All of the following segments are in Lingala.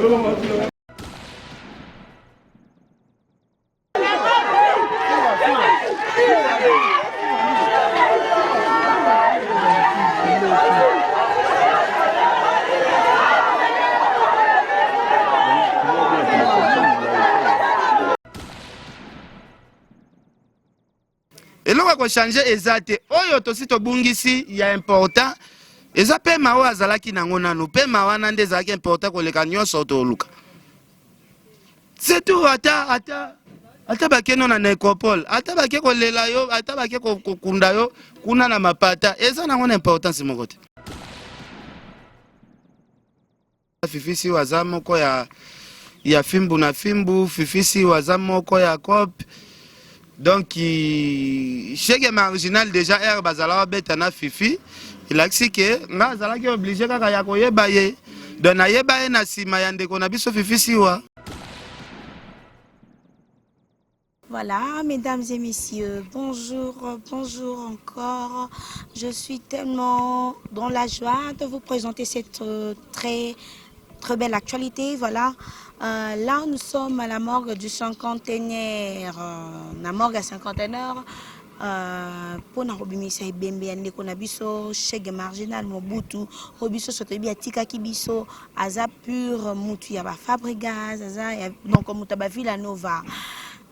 eloko ko changer ezate oyo tosi to bungisi ya important eza pe mawa azalaki nango nanu pe mawana nde ezalaki important koleka nyonso toluka c'est tout ata bakeno na necropole ata bake kolela yo ata bake kokunda yo kuna na mapata eza nango na importance moko te fifisi waza moko ya fimbu na fimbu fifisi waza moko ya cop. Donc, chez marginal déjà air bazala betana fifi, il a dit que nga zala ki obligé kaka ya koyeba ye. Donc na yeba ye na sima ya ndeko na biso fifi siwa. Voilà, mesdames et messieurs, bonjour, bonjour encore. Je suis tellement dans la joie de vous présenter cette très belle actualité. Voilà. Là, nous sommes à la morgue du cinquantenaire. La morgue à cinquantenaire. Pour na robimisa ebembe ya ndeko na biso Chege Marginal Mobutu robiso sotobi atika kibiso aza pur mutu ya ba Fabregas aza donc mutu ba Villa Nova.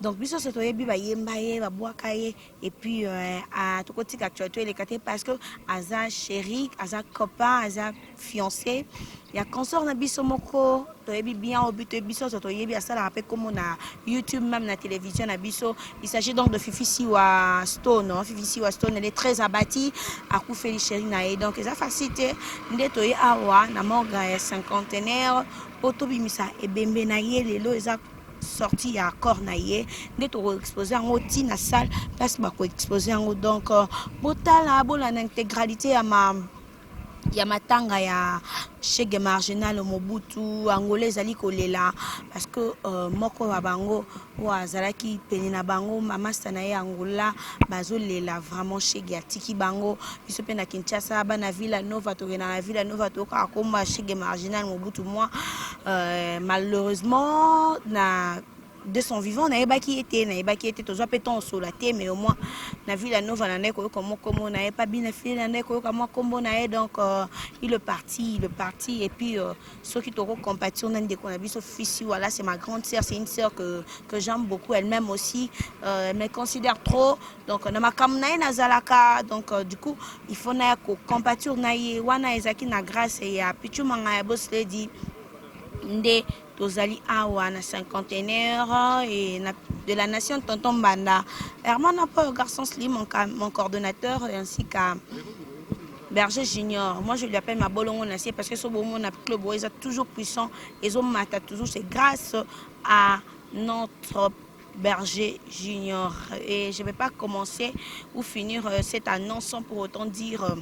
Donc biso soto yebi ba yemba ye ba boaka ye et puis à tout côté actualité les quatre parce que aza chéri aza copain aza fiancé ya consort na biso moko to yebi bien obito biso soto yebi asala rappel comme na YouTube même na télévision na biso. Il s'agit donc de Fifi Siwa Stone, non? Fifi Siwa Stone, elle est très abattue à Koufeli chéri na ye donc eza facilité ndeto ye awa na morga ya cinquantenaire poto bimisa ebembe na ye lelo eza sorti à Cornaillé, d'être exposé en haut na salle, place bako exposé en haut donc botala bola l'intégralité à ma tanga ya Chege Marginal Mobutu angolais ali kolela parce que moko wa bango wa zalaki penina bango mama sanaye angola bazolela vraiment Chege atiki bango biso pe na Kinshasa bana Villa Nova to na Villa Nova to ka koma Chege Marginal Mobutu moi malheureusement na de son vivant na ebaki était tozo peton sur la terre mais au moins na Villa Nova na ndeko comme na pas bien fait na ndeko comme kombo na donc il est parti et puis ceux qui t'auront compassion na ndeko na biso fils voilà c'est ma grande sœur, c'est une sœur que j'aime beaucoup elle-même aussi elle me considère trop donc na makamna na zalaka donc du coup il faut na ko compassion na ye wana ezaki na grâce ya pichu manga ya boss lady nde tozali awa na cinquantenaire et de la nation tonton Banda Herman Apo garçon slim mon coordonnateur ainsi qu'à Berger Junior. Moi je lui appelle ma bolongo nasie parce que ce beau monde a club est toujours puissant et mata toujours c'est grâce à notre Berger Junior et je vais pas commencer ou finir cette annonce sans pour autant dire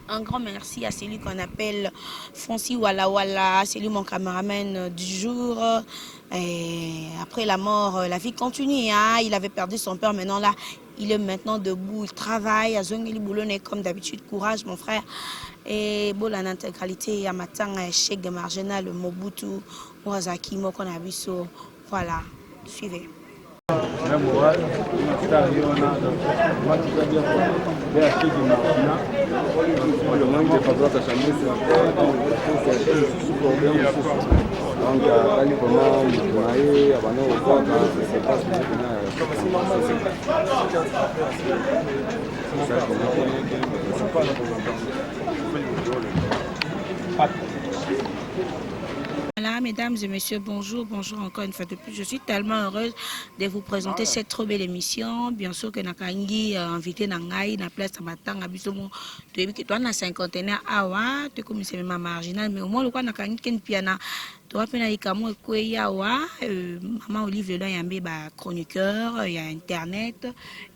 un grand merci à celui qu'on appelle Fonsi Walla Walla, c'est lui mon caméraman du jour. Et après la mort, la vie continue. Hein? Il avait perdu son père, maintenant là, il est maintenant debout, il travaille. À Zongeli Boulone, comme d'habitude, courage mon frère. Et bon, l'intégralité, à matin, Chege Marginal Mobutu, Wazaki, Mokonabiso. Voilà, suivez. Voilà, mesdames et messieurs, bonjour encore une fois de plus. Je suis tellement heureuse de vous présenter cette trop belle émission. Bien sûr que Nakangi invité Nangai, na place Tamatang, Abisomo, tu es toi na cinquantenaire awa, tu es comme c'est ma marginal, mais au moins le quoi Nakangi ken piana. Tu vois pena ikamo ekwe yawa, maman Olive Leloy yambi ba chroniqueur, il y a internet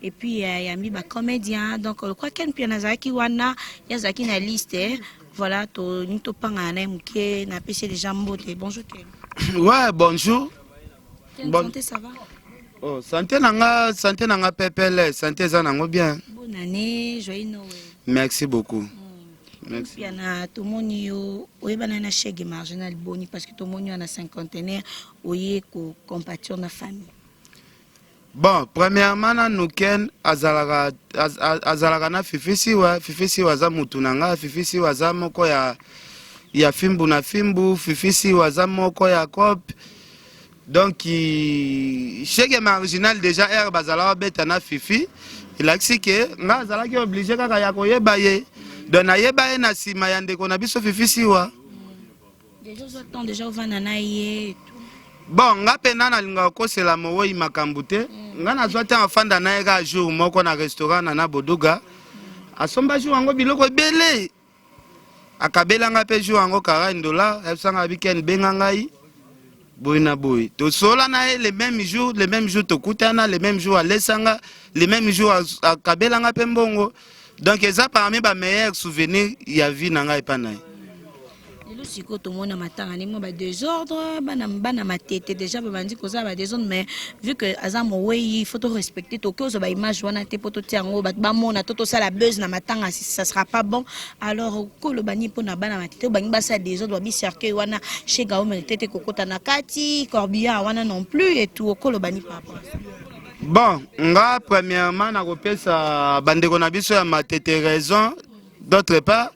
et puis yambi ba comédien. Donc le quoi ken piana zaki wana, ya zaki na liste. Voilà, tu panga na muke na pc les jambes. Bonjour Ken. Ouais, bonjour. Santé, ça va? Oh, santé nanga pepele, santé za nango bien. Bonne année, joyeux Noël. Merci beaucoup. Merci. Puis na tomoni yo oyebana na chèque marginal boni parce que tomoni na cinquantenaire oye ko compatir na famille. Bon, premièrement na nuken azalaka na fifisi waza mutu nanga, fifisi waza moko ya fimbu na fimbu, fifisi waza moko ya cop. Donc chèque marginal déjà er bazala beta na fifi, il a dit que nga azalaki obligé kaka ya koyeba ye. Donc na yeba ye na sima ya ndeko na biso fifisi wa. Déjà j'attends déjà au vanana ye. Bon, nga pena na linga kosela mowo makambu te. Nga nazwa te afanda na ega jour moko na restaurant na Boduga. Asomba jour ango biloko ebele. Akabela nga pe jour ango $40, efsanga weekend benga ngai. Boy na boy. To sola na ye le même jour to kutana, le même jour alesanga, le même jour akabela nga pe mbongo. Donc eza parmi ba meilleurs souvenirs ya vie na ngai pa na ye. Lelo siko to mona matanga ni mo ba désordre bana matete déjà ba bandi koza ba désordre mais vu que azamo wey il faut respecter to ko zo ba image wana te poto tiango ba mona toto sala buzz na matanga si ça sera pas bon alors ko lo bani pona bana matete bangi ba sa désordre ba bi cercueil wana chez gao tete kokota na kati corbillard wana non plus et tout ko lo bani papa. Bon, nga premièrement na kopesa bandeko na biso ya matete raison d'autre part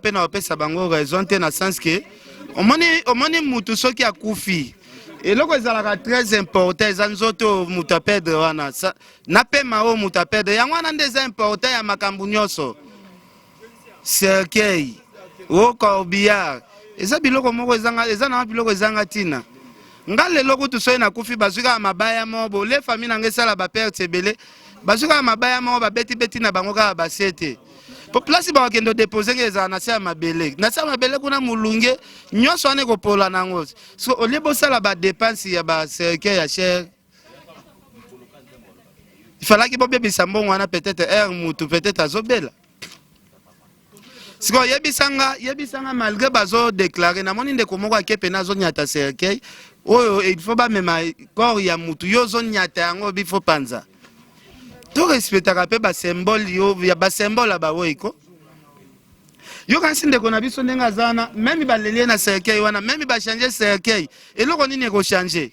pe na opesa bango raison te na sens que omoni mutu soki akufi eloko ezalaka très important eza nzoto mutu aperdre wana na pema oyo mutu aperdre yango wana nde eza important ya makambo nyonso cercueil o corbillard eza biloko moko eza na biloko ezanga ntina nga lelo kutu soki nakufi bazwi kaka mabaya moko bole famille nanga esala baperte ebele bazwi kaka mabaya moko babeti na bango kaka basie te po place bakende depose ke ezala na se ya mabele kuna mulunge nyonso wana ekopola nango so olie bosala badepense ya bacercueil ya cher ifalaki bobebisa mbongo wana peut-être mutu peut-être azobela siko yebisanga malgré bazodéclare namoni ndeko moko ake pena azonyata cercueil oyo il faut bamema corps ya mutu yo ozonyata yango bifo panza to respectaka pe basymbole yo ya basymbole bawoyiko yo kanisi ndeko na biso ndenge aza wana meme balelie na cercueil wana meme bachange cercueil eloko nini ekochange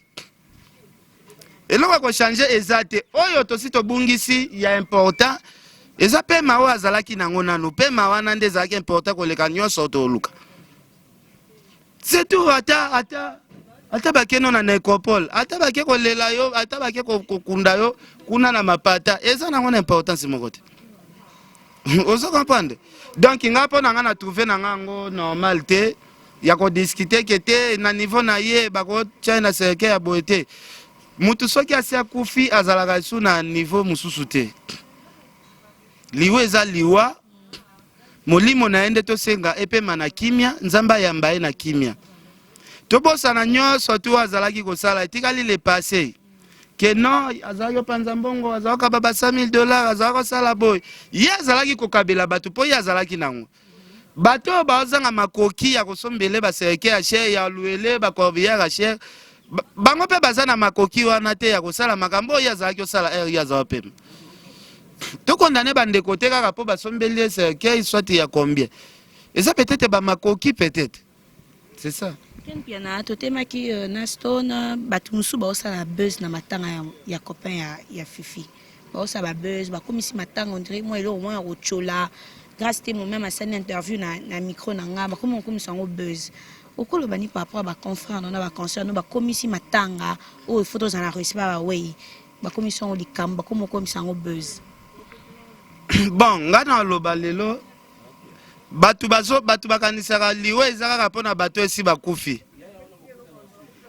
eloko ekochange eza te oyo tosi tobungisi ya important eza pe mawa azalaki nango nanu pe mawana nde ezalaki important koleka nyonso toluka c'est tout ata bakeno na nécropole ata bake kolela yo ata bake kokunda yo kuna na mapata eza nango na importance moko te ozo comprendre donc nga mpo na nga na trouve na ngango normal te ya kodiscute ke te na niveau na ye bakotia na cercueil ya boye te mutu soki asi akufi azalaka su na niveau mosusu te liwa eza liwa molimo na ye nde tosenga epema na kimia nzambe ayamba ye na kimia tobosana nyonso tu azalaki kosala etikali le passé ke non azalaki opanza mbongo azalaki kaba $100,000 azalaki kosala boye ye azalaki kokabela bato mpo ye azalaki nango bato oyo bazanga makoki ya kosombele baserke ya shere ya luele bacorbillard ya shere bango mpe baza na makoki wana te ya kosala makambo oyo ye azalaki osala ye azala pema tokondane bandeko te kaka mpo basombeli ye serke swati ya combien eza peut-être bamakoki peut-être c'est ça. Pia na totemaki na stone bato musu baosala buzz na matanga ya copain ya fifi baosala buzz bakomisi matanga on dirait moi eloko mwa kochola grâce te moi même asali interview na micro na nga bakomi okomisa yango buzz okoloba ni par rapport à baconfrère na baconcert no bakomisi matanga oyo ifo tozala respect bawei bakomisi yango likambo bakomi okomisa yango buzz bon nga na loba lelo batu bakanisaka liwe eza kaka mpona bato esi bakufi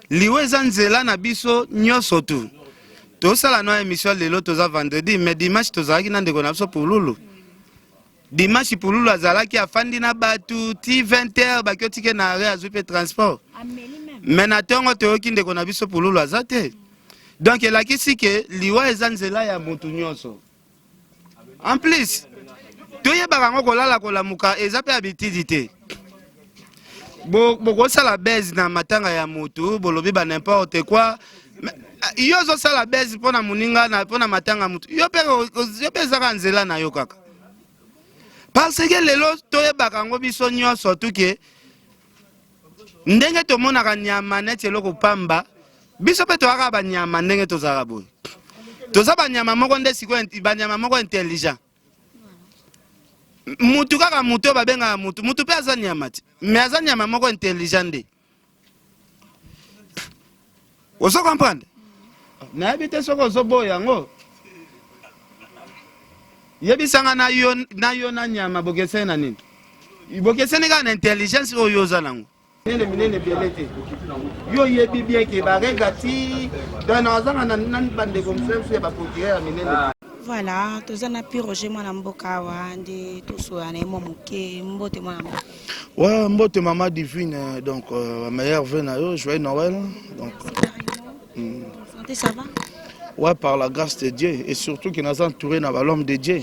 liwe eza nzela na biso nyonso tu tosala no émission lelo toza vendredi mais dimanche tozalaki na ndeko na biso pululu dimanche pululu azalaki afandi na batu ti 20h bakiotike na are azwi mpe transport mais na ntongo toyoki ndeko na biso pululu aza te donc elakisi ke liwa eza nzela ya motu nyonso en plus toyebaka ngo kolala kolamuka eza mpe habitude te bokosala base na matanga ya motu bolobi ba n'importe quoi yo ozosala base mpona moninga mpona matanga ya motu yo mpe ezaka nzela na yo kaka parce que lelo toyebaka ngo biso nyonso tuke ndenge tomonaka nyama neti eloko pamba biso mpe toyaka banyama ndenge tozalaka boye toza banyama moko nde sikoyo banyama moko intelligent mutu kaka mutu oyo babengaka mutu mpe aza nyama ti mais aza nyama moko intelligent nde ozo comprendre nayebi te soki ozoboya yango yebisanga na yo na nyama bokeseni na nini bokeseni kaka na intelligence oyo oza nango minene ebele te yo yebi bien ke barega ti donc nazanga na bandeko mosusu ya baprocureur ya minene. Voilà, toza na pi Roger mwana mboka awa nde tosoya na ye mwa moke mbote mwana mboka. Ouais, mbote maman divine, donc meilleur vœu na yo, joyeux Noël. Donc, Santé, ça va? ouais, par la grâce de Dieu et surtout qu'il nous a entouré dans l'homme de Dieu.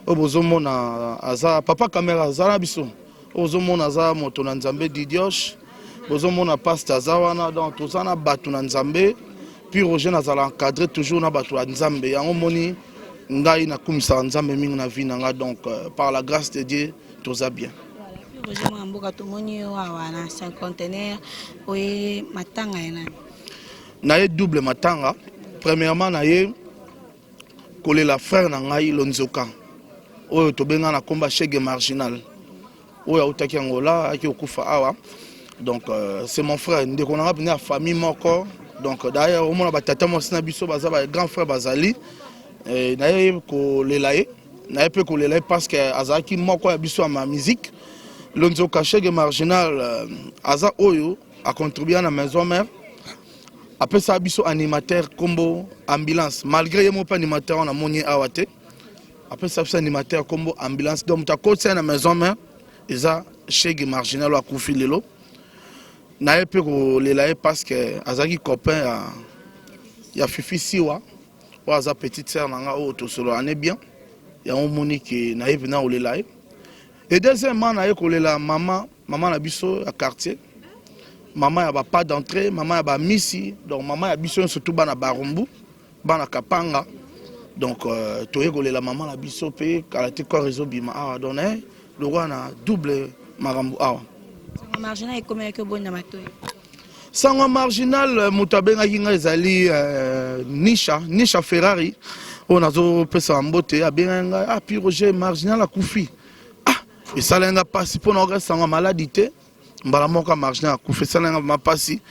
Obozomona aza papa caméra azala biso. Obozomona aza moto na Nzambe Didioche. Obozomona pasteur azawana donc tozana batu na Nzambe. Puis Roger nazala encadré toujours na batu na Nzambe. Yango moni ngai na kumisa Nzambe mingi na vie nanga donc par la grâce de Dieu toza bien. Roger mwana mboka tomoni yo awa na cinquantenaire oye matanga ya nani? Na ye double matanga. Premièrement na ye kolela frère na ngai Lonzoka. Oyo tobenga na komba chege marginal. Oyo autaki Angola aki okufa awa. Donc c'est mon frère ndeko na nga famille moko. Donc d'ailleurs au mona batata mo sina biso baza ba grand frère bazali. Na ye kolela ye. Na ye pe kolela ye parce que azaki moko ya biso ma musique. Lonzoka chege marginal aza oyo a contribué à la maison mère. Après ça, biso animateur combo ambulance. Malgré yemo pas animateur on a moni awate. Après ça, animateur combo ambulance. Donc ta côté c'est la maison mère. Eza chege marginal wa kufi lelo. Na epe ko lelaye parce que azaki copain ya Fifi Siwa. Ou aza petite sœur nanga o to solo ane bien. Ya on moni que na epe na olelaye. Et deuxièmement na ko lela maman na biso à quartier. Maman ya pas d'entrée, maman ya ba misi, donc maman ya biso surtout bana barumbu, bana kapanga. Donc toye kolela maman la biso pe kala te ko réseau bima awa donné le roi na double marambu awa. Sango marginal et comment que bon na matoy. Sango marginal mutabenga kinga ezali Nisha Ferrari. On a zo pesa mbote abenga ah puis Roger marginal a kufi. Ah, et ça lenga passe pour no reste sango maladie. Mbala moka marginal a kufi ça lenga ma passi.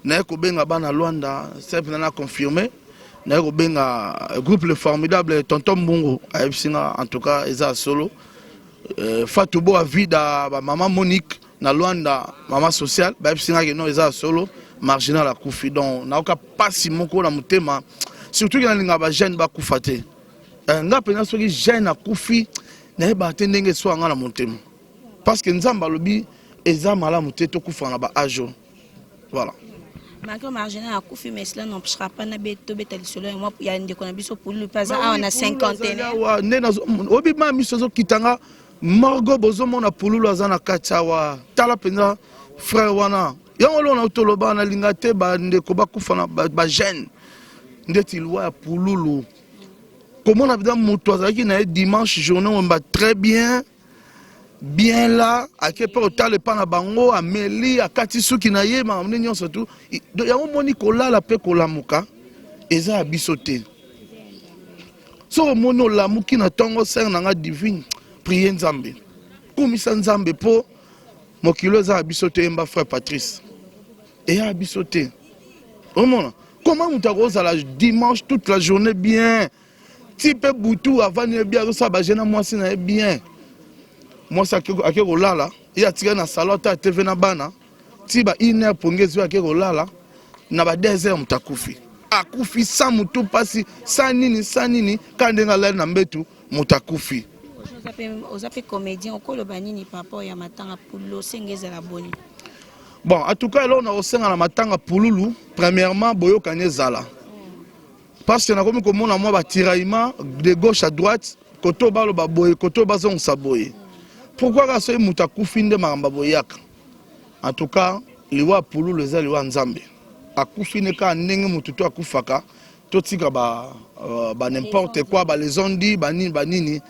Na ko benga bana Luanda, c'est na confirmé. Na ko benga groupe le formidable tonton Mbungo en tout cas eza solo. Fatoubo a vida maman Monique na Luanda maman sociale ba singa que non eza solo marginal a kufi donc na ka passi moko na mutema surtout que na linga ba jeune ba kufate. Nga pena soki jeune a kufi na ba tendenge so nga na mutema. Parce que nzamba lobi eza mala muteto kufa na ba ajo. Voilà. Malgré marginal à Koufi, mais cela n'empêchera pas de bêter solo et moi il y a une déconnabiso pour le pas on a cinquantaine. Obi ma misozo kitanga Margo bozomo na pululu azana kachawa tala penza frère wana yango lo na toloba na lingate ba ndeko bakufa na ba jeune ndeti lwa ya pululu comment on a moto azaki na dimanche journée on va très bien là à quel point le pan na bango ameli akati suki na ye ma mnenyo surtout yango moni kolala pe kolamuka eza bisote so mono lamuki na tongo ser na nga divine prier Nzambe kumisa Nzambe po mokilo eza bisote mba frère Patrice et a bisote comment mutakoza la dimanche toute la journée bien type boutou avant ne bien ça ba jeune moi c'est bien moi ça ake kolala ya tika na salota TV na bana tiba ine pongezi ake kolala na ba 2 heures mutakufi akufi sa mutu pasi sa nini kandenga la na mbetu mutakufi ozape comédien okolo banini par rapport ya matanga pulo sengeza la boni. Bon en tout cas là on a osenga na matanga pululu premièrement boyokane zala parce que na komi komona moi ba tiraillement de gauche à droite koto balo ba boye koto bazon sa boye. Pourquoi ka soy mutakufi nde makamba boyaka? En tout cas, liwa pululu eza liwa Nzambe. Akufi ne ka ndenge mututo akufaka, totika ba n'importe quoi, ba les ondi, ba nini.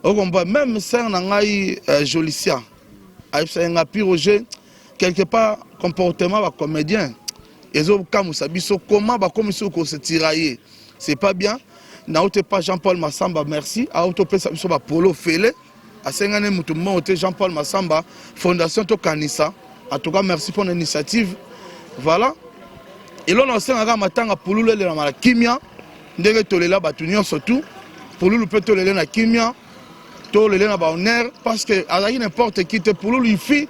On comprend même sœur Nangaï Jolicia. C'est un Roger quelque part comportement va comédien. Ils ont comme ça biso comment va comme ça se tirailler. C'est pas bien. Na autre pas Jean-Paul Massamba merci. A autre pas ça biso ba Polo Fele. A sengane mutu monte Jean-Paul Massamba Fondation Tokanisa. En tout cas merci pour l'initiative. Voilà. Et là on a senga matanga pulule le na kimia. Ndenge tolela batunyo surtout. Pululu peut tolela na kimia. Tolela na ba honneur parce que azaki n'importe qui te pululu il fit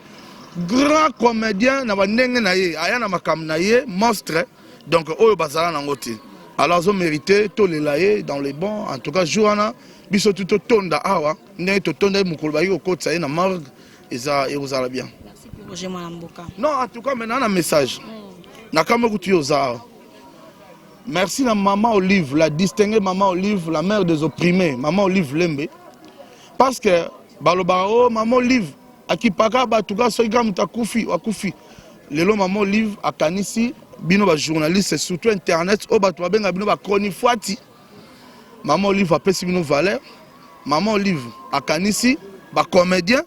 grand comédien na bandenge na ye aya na makam na ye monstre donc oyo bazala na ngoti alors ils ont mérité to le laye dans les bons en tout cas journa biso tout tonda awa ndenge to tonda mukolo ba yo kotsa na morgue eza ezala bien. Merci pour Roger Mwanamboka. Non en tout cas maintenant un message na kama kutu yo za merci na maman Olive la distinguée maman Olive la mère des opprimés maman Olive Lembe parce que balobao maman Olive akipaka batuka soika mutakufi wakufi lelo maman Olive akanisi bino ba journaliste surtout internet o batu babenga bino ba chronifuati maman Olive apesi bino valeur maman Olive akanisi ba comédien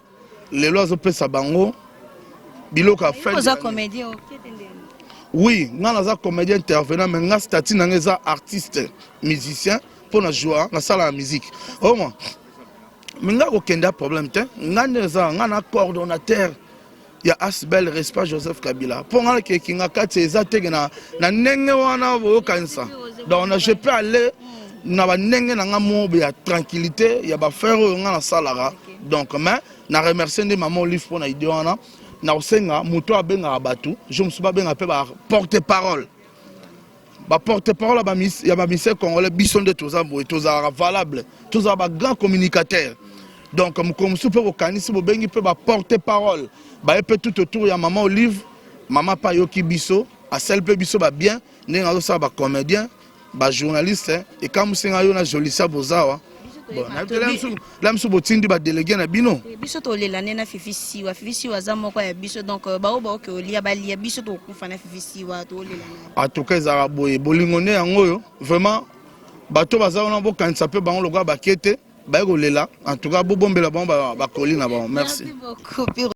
lelo azopesa bango biloka fait Vous êtes comédien. oui nga za comédien intervenant mais nga statut na nga artiste musicien pour na jouer na salle de musique au moins minga kokenda problème te ngana ngana coordonnateur ya Asbel Respa Joseph Kabila pour ngana ke kinga kati eza te na ndenge wana bo kanisa donc je peux aller na ba ndenge na ngamo ya tranquillité ya ba faire ngana salara donc mais na remercier de maman Olive pour na idée wana na osenga muto abenga batu je me suis pas benga pe ba porte-parole ba porte-parole ya ba ministère congolais bison de tous ambo tous valable tous ba grand communicateur. Donc, comme si vous connaissez, vous pouvez porter-parole. Vous pouvez tout autour, il y a maman Olive, maman Payoki Bisso, à celle peu Bisso va bien, nous avons comédien, journaliste, et quand vous avez un joli sabozawa, bon, là, nous avons délégué à Bino. Bisso, tu as l'année na Fifi Siwa, Zamoko, Bisso, donc, Baoba, que Liabalia, Bisso, tu as Fifi Siwa, tu as en tout cas, Zaraboye, Bolingone, vraiment, bateau bazar, quand ça peut, le gars, bakete. En tout cas, merci. Merci beaucoup.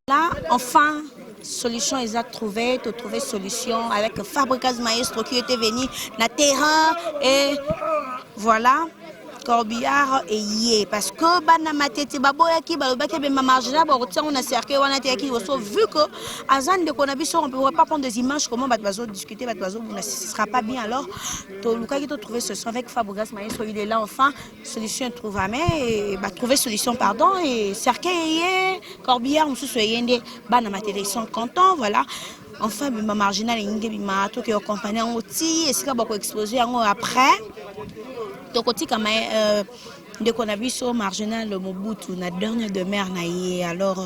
Là, enfin, solution ils ont trouvé, tu trouvé solution avec Fabricas Maestro qui était venu na terrain et voilà. Corbillard et yé parce que bana matete baboya ki balobaki be marginal ba rotia on a cercle on a été qui aussi vu que azan de konabiso on peut pas prendre des images comment bat bazo discuter bat bazo ce sera pas bien alors to luka qui to trouver solution avec Fabrigas Maestro il est là enfin solution trouver mais ba trouver solution pardon et cercle yé Corbillard musu yende bana matete ils sont contents voilà. Enfin, ma marginal et une ma tout qui accompagne en outil et c'est quand beaucoup exposé en après. Donc, comme dès qu'on a vu sur marginal le Mobutu, la dernière de mer naïe. Alors,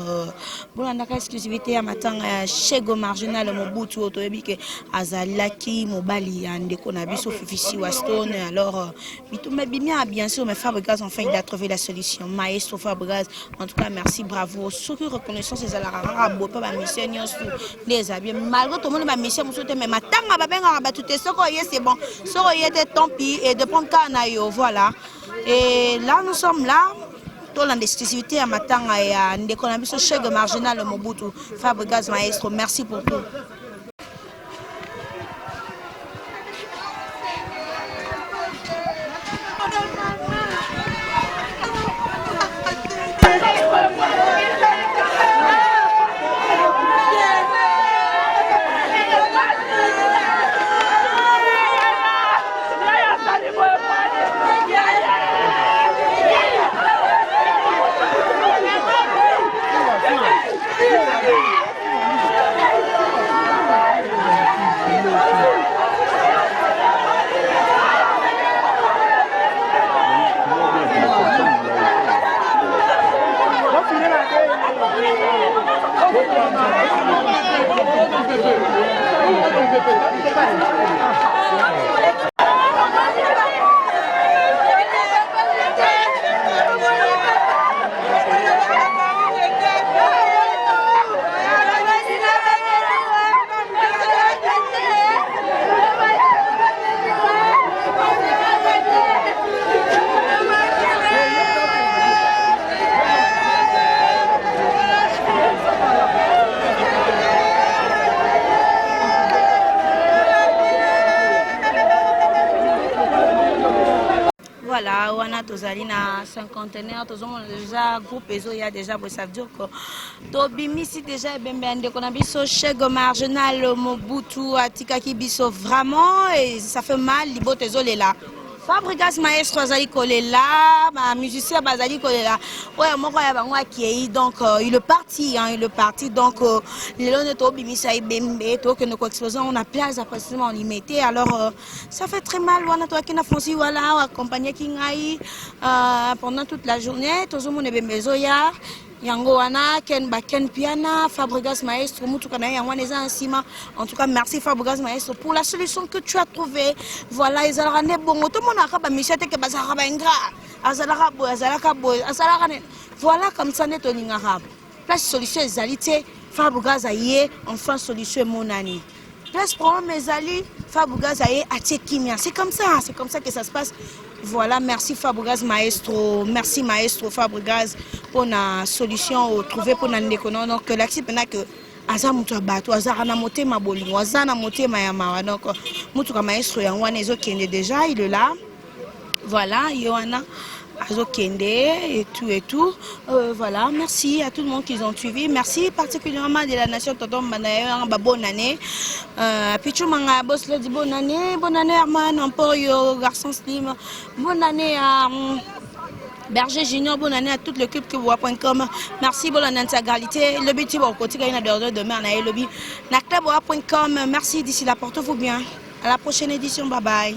bon, on a exclusivité à matin chez go marginal le Mobutu, autobi que Azalaki, Mobali, dès qu'on a vu sur Fifi Waston. Alors, mais bien sûr, mes Fabricas enfin il a trouvé la solution. Maestro Fabricas, en tout cas, merci, bravo. Ce que reconnaissance c'est à la rare, beau pas ma mission, les habits. Malgré tout le monde ma mission, mais ma tanga va bien rabattre tout ça. C'est bon, ça était tant pis et de prendre canaille, voilà. Et là, nous sommes là, dans l'exclusivité à Matanga et à Ndekonabiso, chef marginal Mobutu, Fabricas Maestro. Merci pour tout. voilà, on a tozali na cinquantenaire, déjà groupe Ezo, il y a déjà, ça veut dire que Tobimisi déjà bembe qu'on a biso chèque marginal Mobutu Atikaki biso vraiment et ça fait mal libo Ezo là. Fabrigas maestro azali kolela, ma musicien bazali kolela. Ouais, moi ya bango akei donc il est parti donc les lones to bimisa ibembe to que nous explosion on a place apparemment limité alors ça fait très mal wana to akina fonci voilà accompagner kingai pendant toute la journée tozo mon ebembezo ya yango wana ken baken piana Fabrigas maestro mutu kana yango neza ensima en tout cas merci Fabrigas maestro pour la solution que tu as trouvé voilà ils ont ne bongo to mona ka ba misete ke bazaka ba ingra azalaka boy voilà comme ça net oninga rap place solution ezalité Fabrigas aye enfin solution monani place problème ezali Fabrigas aye atekimia c'est comme ça que ça se passe. Voilà, merci Fabrigas maestro, merci maestro Fabrigas pour la solution trouver pour la déconner. Donc l'accès pendant que aza mutu abato azara na motema bolingo aza na motema ya mawa donc mutu ka maestro ya wana ezo kende déjà il est là. Voilà, Yohana Azokende et tout. Voilà, merci à tout le monde qui ont suivi. Merci particulièrement de la nation Tonton Banayo, bonne année. Pichou Manga Boss le dit bonne année Arman, Emporio, Garçon Slim, bonne année à Berger Junior, bonne année à toute l'équipe que vous.com. Merci pour l'intégralité. Le but au quotidien de demain à lobby. Merci, d'ici là, portez-vous bien. À la prochaine édition, bye bye.